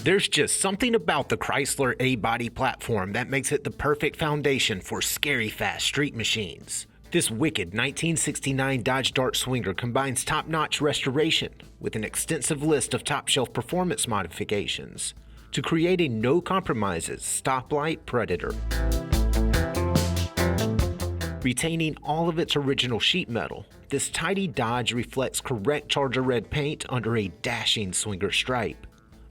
There's just something about the Chrysler A-body platform that makes it the perfect foundation for scary fast street machines. This wicked 1969 Dodge Dart Swinger combines top-notch restoration with an extensive list of top-shelf performance modifications to create a no-compromises stoplight predator. Retaining all of its original sheet metal, this tidy Dodge reflects correct Charger red paint under a dashing Swinger stripe.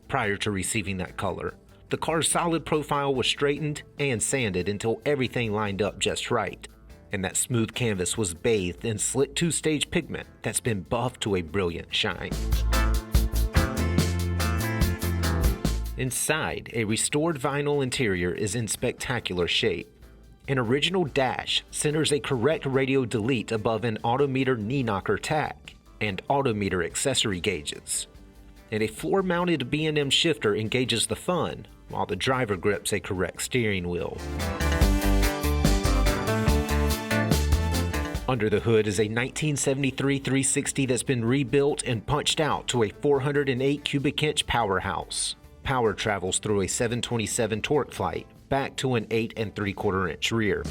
Prior to receiving that color, the car's solid profile was straightened and sanded until everything lined up just right, and that smooth canvas was bathed in slick two-stage pigment that's been buffed to a brilliant shine. Inside, a restored vinyl interior is in spectacular shape. An original dash centers a correct radio delete above an autometer knee knocker tach and autometer accessory gauges. And a floor-mounted B&M shifter engages the fun, while the driver grips a correct steering wheel. Under the hood is a 1973 360 that's been rebuilt and punched out to a 408 cubic inch powerhouse. Power travels through a 727 TorqueFlite back to an 8 3/4 inch rear.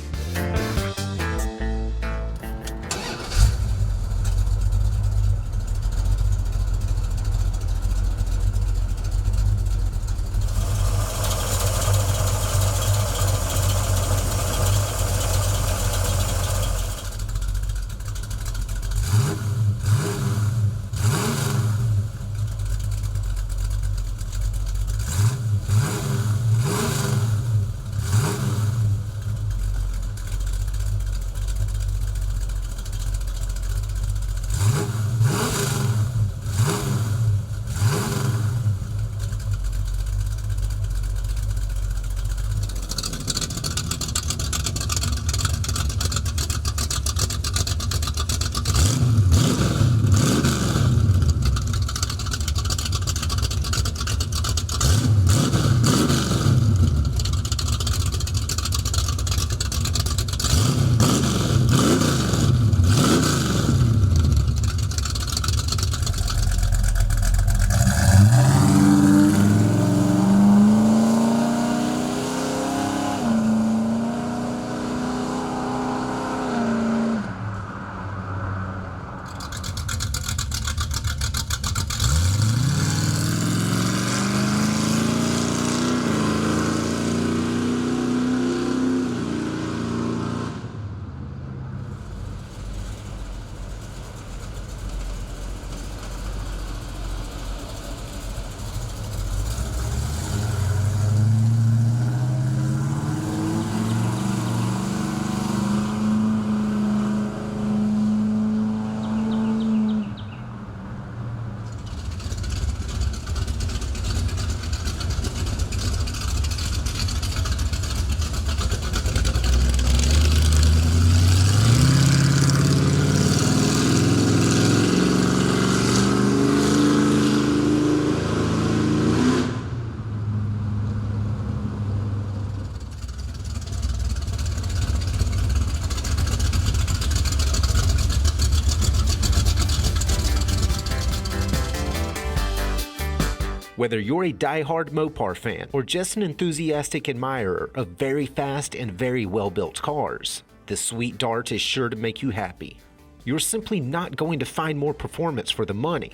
Whether you're a diehard MoPar fan or just an enthusiastic admirer of very fast and very well-built cars, this sweet Dart is sure to make you happy. You're simply not going to find more performance for the money.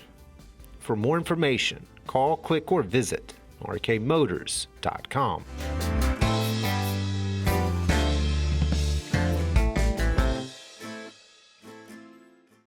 For more information, call, click, or visit rkmotors.com.